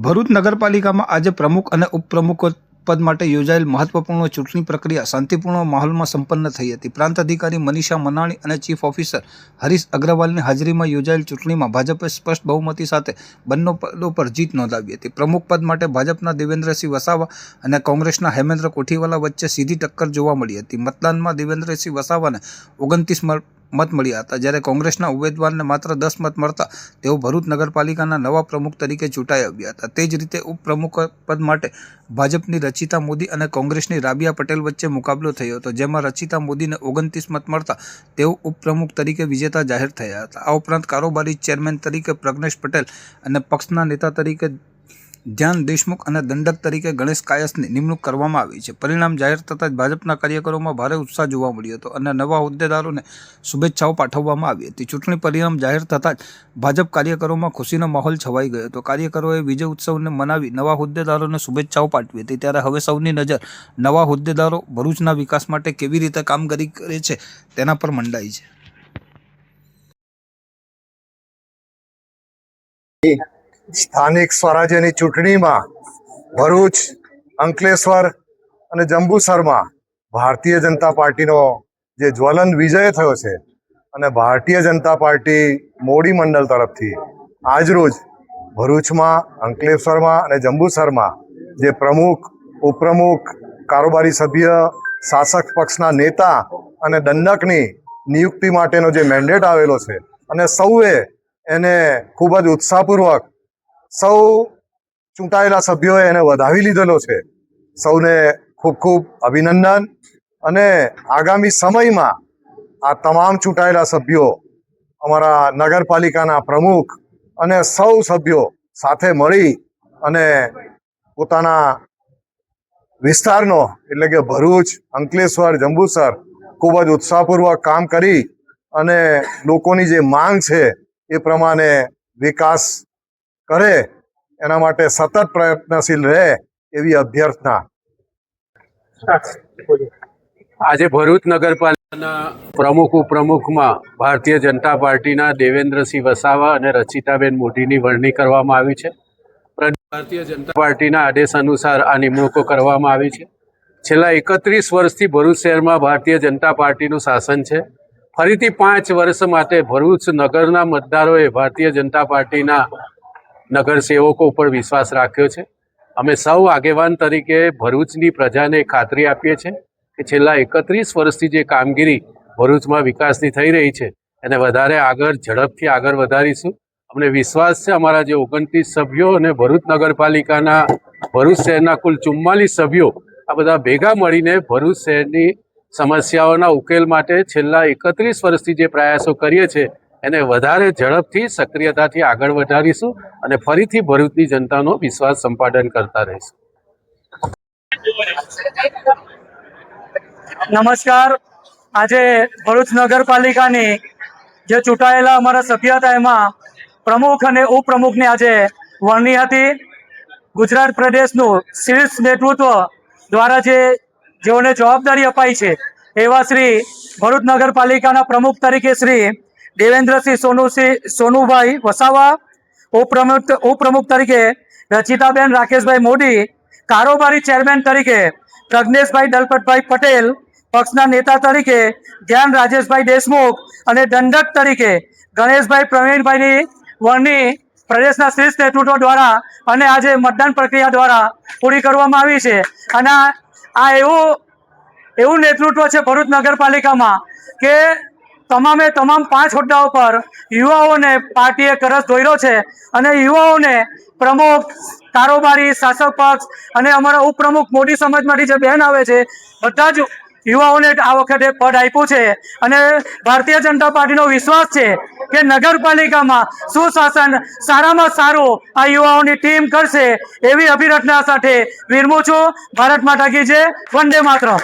ભરૂચ નગરપાલિકામાં આજે પ્રમુખ અને ઉપપ્રમુખ પદ માટે યોજાયેલ મહત્વપૂર્ણ ચૂંટણી પ્રક્રિયા શાંતિપૂર્ણ માહોલમાં સંપન્ન થઈ હતી. પ્રાંત અધિકારી મનીષા મનાણી અને ચીફ ઓફિસર હરીશ અગ્રવાલની હાજરીમાં યોજાયેલ ચૂંટણીમાં ભાજપે સ્પષ્ટ બહુમતી સાથે બંને પદો પર જીત નોંધાવી હતી. પ્રમુખ પદ માટે ભાજપના દેવેન્દ્રસિંહ વસાવા અને કોંગ્રેસના હેમેન્દ્ર કોઠીવાલા વચ્ચે સીધી ટક્કર જોવા મળી હતી. મતદાનમાં દેવેન્દ્રસિંહ વસાવાને 29 મત મળ્યા હતા, જ્યારે કોંગ્રેસના ઉમેદવારને માત્ર 10 મત મળતા તેઓ ભરૂચ નગરપાલિકાના નવા પ્રમુખ તરીકે ચૂંટાઈ આવ્યા હતા. તે જ રીતે ઉપપ્રમુખ પદ માટે ભાજપની રચિતા મોદી અને કોંગ્રેસની રાબિયા પટેલ વચ્ચે મુકાબલો થયો હતો, જેમાં રચિતા મોદીને 29 મત મળતા તેઓ ઉપપ્રમુખ તરીકે વિજેતા જાહેર થયા હતા. આ ઉપરાંત કારોબારી ચેરમેન તરીકે પ્રજ્ઞેશ પટેલ અને પક્ષના નેતા તરીકે ધ્યાન દેશમુખ અને દંડક તરીકે ગણેશ કાયસની નિમણૂક કરવામાં આવી છે. પરિણામ જાહેર થતાં જ ભાજપના કાર્યકરોમાં ભારે ઉત્સાહ જોવા મળ્યો હતો અને નવા હોદ્દેદારોને શુભેચ્છાઓ પાઠવવામાં આવી હતી. ચૂંટણી પરિણામ જાહેર થતાં જ ભાજપ કાર્યકરોમાં ખુશીનો માહોલ છવાઈ ગયો હતો. કાર્યકરોએ વિજય ઉત્સવને મનાવી નવા હોદ્દેદારોને શુભેચ્છાઓ પાઠવી હતી. ત્યારે હવે સૌની નજર નવા હોદ્દેદારો ભરૂચના વિકાસ માટે કેવી રીતે કામગીરી કરે છે તેના પર મંડાઈ છે. સ્થાનિક સ્વરાજ્યની ચૂંટણીમાં ભરૂચ, અંકલેશ્વર અને જંબુસરમાં ભારતીય જનતા પાર્ટીનો જે જ્વલંત વિજય થયો છે અને ભારતીય જનતા પાર્ટી મોડી મંડળ તરફથી આજરોજ ભરૂચમાં, અંકલેશ્વરમાં અને જંબુસરમાં જે પ્રમુખ, ઉપપ્રમુખ, કારોબારી સભ્ય, શાસક પક્ષના નેતા અને દંડકની નિયુક્તિ માટેનો જે મેન્ડેટ આવેલો છે અને સૌએ એને ખૂબ જ ઉત્સાહપૂર્વક સૌ ચૂંટાયેલા સભ્યોએ એને વધાવી લીધેલો છે. સૌને ખૂબ ખૂબ અભિનંદન. અને આગામી સમયમાં આ તમામ ચૂંટાયેલા સભ્યો અમારા નગરપાલિકાના પ્રમુખ અને સૌ સભ્યો સાથે મળી અને પોતાના વિસ્તારનો એટલે કે ભરૂચ, અંકલેશ્વર, જંબુસર ખૂબ જ ઉત્સાહપૂર્વક કામ કરી અને લોકોની જે માંગ છે એ પ્રમાણે વિકાસ કરે એના માટે સતત પ્રયત્નશીલ રહે એવી અભ્યર્થના. આજે ભરૂચ નગરપાલિકાના પ્રમુખ ઉપપ્રમુખમાં ભારતીય જનતા પાર્ટીના દેવેન્દ્રસિંહ વસાવા અને રચિતાબેન મોદીની વરણી કરવામાં આવી છે. ભારતીય જનતા પાર્ટીના આદેશ અનુસાર આ નિમણૂકો કરવામાં આવી છે. છેલ્લા 31 વર્ષથી ભરૂચ શહેરમાં ભારતીય જનતા પાર્ટીનું શાસન છે. ફરીથી 5 વર્ષ માટે ભરૂચ નગરના મતદારોએ ભારતીય જનતા પાર્ટીના નગરસેવકો ઉપર વિશ્વાસ રાખ્યો છે. અમે સૌ આગેવાન તરીકે ભરૂચની પ્રજાને ખાતરી આપીએ છીએ કે છેલ્લા 31 વર્ષથી જે કામગીરી ભરૂચમાં વિકાસની થઈ રહી છે એને વધારે ઝડપથી આગળ વધારીશું. અમને વિશ્વાસ છે અમારા જે 29 સભ્યો અને ભરૂચ નગરપાલિકાના ભરૂચ શહેરના કુલ 44 સભ્યો આ બધા ભેગા મળીને ભરૂચ શહેરની સમસ્યાઓના ઉકેલ માટે છેલ્લા 31 વર્ષથી જે પ્રયાસો કરીએ છીએ એને વધારે ઝડપથી સક્રિયતાથી આગળ વધારીશું અને ફરીથી ભરૂચની જનતાનો વિશ્વાસ સંપાદન કરતા રહીશું. નમસ્કાર. આજે ભરૂચ નગરપાલિકાની જે ચૂંટાયેલા અમારા સભ્ય હતા એમાં પ્રમુખ અને ઉપપ્રમુખની આજે વરણી હતી. ગુજરાત પ્રદેશનું શીર્ષ નેતૃત્વ દ્વારા જેઓને જવાબદારી અપાઈ છે એવા શ્રી ભરૂચ નગરપાલિકાના પ્રમુખ તરીકે શ્રી દેવેન્દ્રસિંહ સોનુભાઈ વસાવા, ઉપપ્રમુખ તરીકે રચિતાબેન રાકેશભાઈ મોદી, કારોબારી ચેરમેન તરીકે પ્રજ્ઞેશભાઈ દલપતભાઈ પટેલ, પક્ષના નેતા તરીકે ધ્યાન રાજેશભાઈ દેશમુખ અને દંડક તરીકે ગણેશભાઈ પ્રવીણભાઈની વરણી પ્રદેશના શીર્ષ નેતૃત્વ દ્વારા અને આજે મતદાન પ્રક્રિયા દ્વારા પૂરી કરવામાં આવી છે. અને આ એવું નેતૃત્વ છે ભરૂચ નગરપાલિકામાં કે તમામ 5 હોદ્દાઓ પર યુવાઓને પાર્ટીએ કરસ દોર્યો છે અને યુવાઓને પ્રમુખ, કારોબારી, શાસક પક્ષ અને અમારા ઉપપ્રમુખ મોદી સમાજમાંથી જે બહેન આવે છે બધા જ યુવાઓને આ વખતે પદ આપ્યું છે. અને ભારતીય જનતા પાર્ટીનો વિશ્વાસ છે કે નગરપાલિકામાં સુશાસન સારામાં સારું આ યુવાઓની ટીમ કરશે એવી અભિરચના સાથે વિરમું છું. ભારત માતા કી જય. વંદે માતરમ.